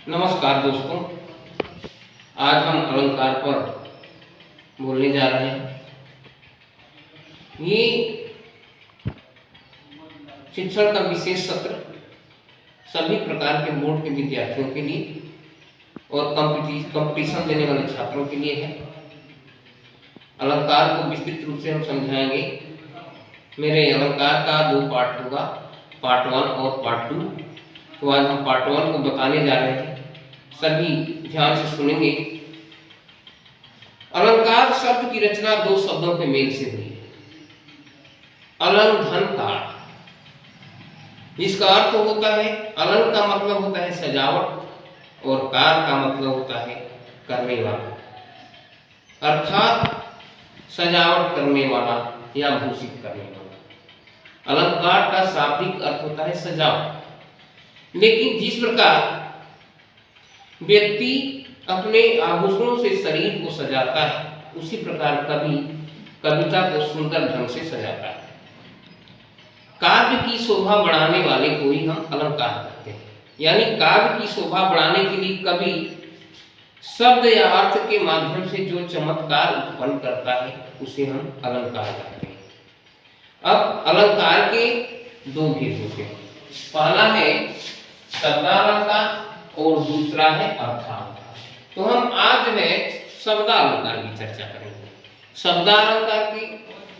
नमस्कार दोस्तों, आज हम अलंकार पर बोलने जा रहे हैं। ये शिक्षण का विशेष सत्र सभी प्रकार के बोर्ड के विद्यार्थियों के लिए और कंपटीशन देने वाले छात्रों के लिए है। अलंकार को विस्तृत रूप से हम समझाएंगे। मेरे अलंकार का 2 पार्ट होगा, पार्ट 1 और पार्ट 2। तो आज हम पार्ट 1 को बताने जा रहे हैं, सभी ध्यान से सुनेंगे। अलंकार शब्द की रचना 2 शब्दों के मेल से हुई है। अलंग धन कार, जिसका अर्थ होता है, अलंग का मतलब होता है सजावट और कार का मतलब होता है करने वाला, अर्थात सजावट करने वाला या भूषित करने वाला। अलंकार का शाब्दिक अर्थ होता है सजावट। लेकिन जिस प्रकार व्यक्ति अपने आभूषणों से शरीर को सजाता है, उसी प्रकार कवि कविता को सुंदर ढंग से सजाता है। काव्य की शोभा बढ़ाने वाले को ही हम अलंकार कहते हैं। यानी काव्य की शोभा बढ़ाने के लिए कवि शब्द या अर्थ के माध्यम से जो चमत्कार उत्पन्न करता है, उसे हम अलंकार कहते हैं। अब अलंकार के 2 भेद होते हैं। पहला है शब्दालंकार और दूसरा है अर्थालंकार। तो हम आज जो है शब्दालंकार की चर्चा करेंगे। शब्दालंकार के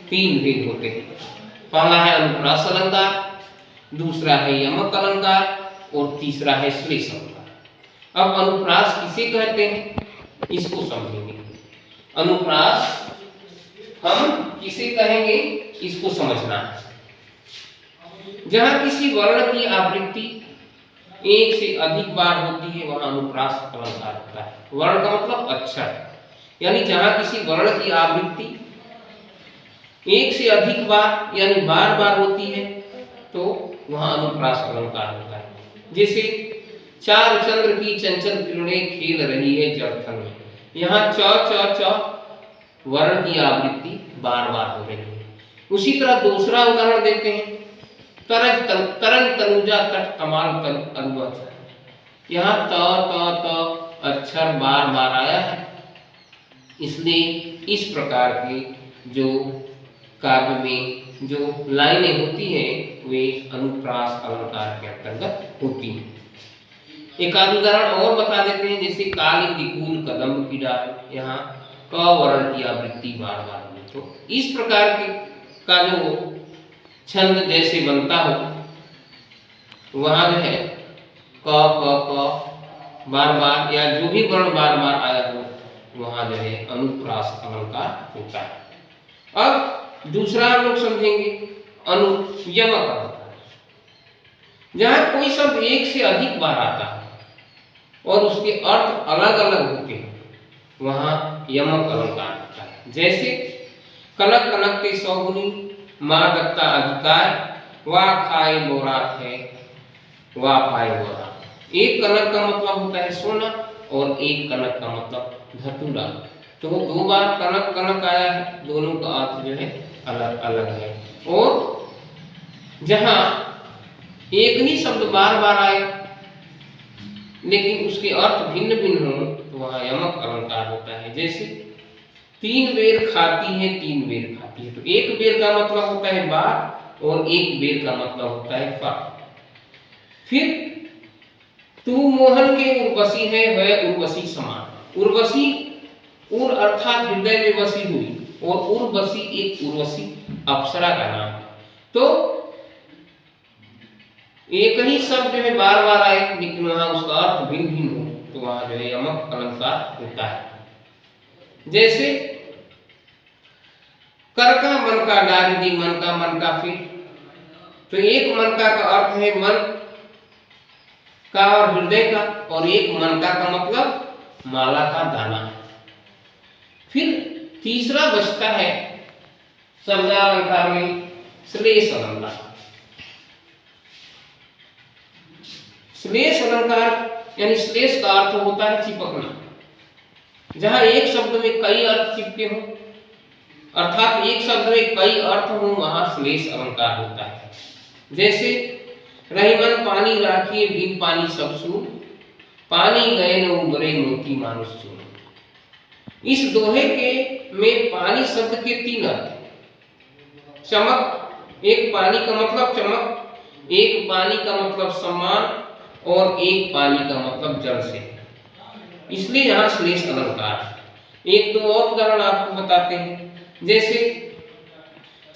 3 भेद होते हैं। पहला है अनुप्रास अलंकार, दूसरा है यमक अलंकार और तीसरा है श्लेष अलंकार। अब अनुप्रास किसे कहते हैं, इसको समझेंगे। अनुप्रास हम किसे कहेंगे, इसको समझना है। जहां किसी वर्ण की आवृत्ति 1 से अधिक बार होती है, वहां अनुप्रास अलंकार होता है। वर्ण का मतलब अक्षर, यानी जहां किसी वर्ण की आवृत्ति 1 से अधिक बार यानी बार बार होती है, तो वहां अनुप्रास अलंकार होता है। जैसे चार चंद्र की चंचल किरणें खेल रही है जड़थल में, यहाँ च च च वर्ण की आवृत्ति बार बार हो रही है। उसी तरह दूसरा उदाहरण देते हैं, तरंग तनुजा तट कमाल अरुआ। यहाँ त अक्षर बार बार आया है, इसलिए इस प्रकार के जो काव्य में जो लाइनें होती हैं, वे अनुप्रास अलंकार के अंतर्गत होती हैं। एक आध उदाहरण और बता देते हैं, जैसे काली दिकुल कदम्ब की डाल, यहाँ क वर्ण की आवृत्ति बार बार हुई। तो इस प्रकार के का जो छंद जैसे बनता हो, वहां जो है क क बार बार या जो भी वर्ण बार बार आया हो, वहां जो है अनुप्रास अलंकार होता है। अब दूसरा हम लोग समझेंगे यमक अलंकार। जहां कोई शब्द 1 से अधिक बार आता है और उसके अर्थ अलग अलग होते हैं, वहां यमक अलंकार होता है। जैसे कनक कनकते सौगुनी माँ दत्ता अधिकार, वाह खाए बोरात है वाह पाए बोरा। एक कनक का मतलब होता है सोना और एक कनक का मतलब धतूरा। तो 2 बार कनक कनक आया है, दोनों का अर्थ जो है अलग अलग है। और जहां एक ही शब्द बार बार आए लेकिन उसके अर्थ भिन्न भिन्न हो, तो वहां यमक अलंकार होता है। जैसे 3 बेर खाती है 3 बेर खाती है, तो 1 बेर का मतलब होता है बार और 1 बेर का मतलब होता है फा। फिर तू मोहन के उर्वशी है वह उर्वशी समान। उर्वशी उर अर्थात हृदय में बसी हुई, और उर्वशी एक उर्वशी अप्सरा का नाम है। तो एक ही शब्द जो है बार बार आए लेकिन वहां उसका अर्थ भिन्न भिन्न हो, तो वहां जो है यमक अलंकार होता है। जैसे कर का मन का डाल दी मन का फिर, तो एक मन का अर्थ है मन का और हृदय का, और एक मन का मतलब माला का दाना। फिर तीसरा बचता है शब्दालंकार में श्लेष अलंकार। श्लेष अलंकार यानी श्लेष का अर्थ होता है चिपकना। जहां एक शब्द में कई अर्थ चिपके हों, अर्थात एक शब्द में कई अर्थ हों, वहां श्लेष अलंकार होता है। जैसे रहीमन पानी राखिए बिन पानी सब सून, पानी गए न उबरे मोती मानुष चूर। इस दोहे के में पानी शब्द के 3 अर्थ। चमक, एक पानी का मतलब चमक, एक पानी का मतलब सम्मान और एक पानी का मतलब जल से, इसलिए यहाँ श्लेष अलंकार। एक दो और उदाहरण आपको बताते हैं, जैसे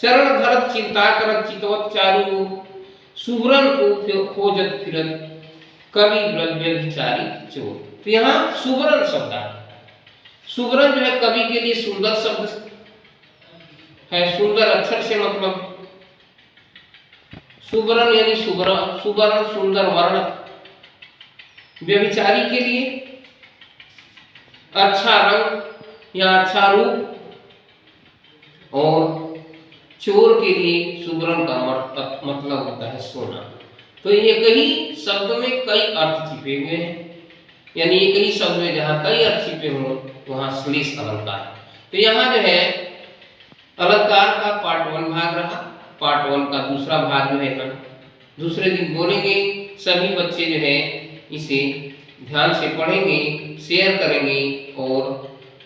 चरण धरत चिंता करत चितवत चारु सुवरन को खोजत फिरत कवि व्यभिचारी चोर। तो यहाँ सुवरन शब्द है। सुवरन जो है कवि के लिए सुंदर शब्द है, सुंदर अक्षर से मतलब सुवर्ण यानी सुवर्ण सुंदर वर्ण। व्यभिचारी के लिए अच्छा रंग या अच्छा रूप, और चोर के लिए सुवर्ण का मतलब होता है सोना। तो एक ही शब्द में कई अर्थ छिपे हुए हैं, यानी एक ही शब्द में जहाँ कई अर्थ छिपे हों वहाँ श्लेष अलंकार। तो यहाँ जो है अलंकार का पार्ट 1 भाग रहा। पार्ट 1 का दूसरा भाग जो है हम दूसरे दिन बोलेंगे। सभी बच्चे जो है इसे ध्यान से पढ़ेंगे, शेयर करेंगे और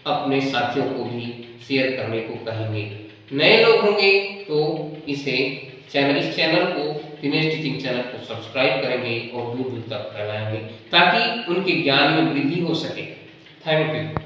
अपने साथियों को भी शेयर करने को कहेंगे। नए लोग होंगे तो इस चैनल को, दिनेश टीचिंग चैनल को सब्सक्राइब करेंगे और दूर दूर तक फैलाएंगे ताकि उनके ज्ञान में वृद्धि हो सके। Thank you.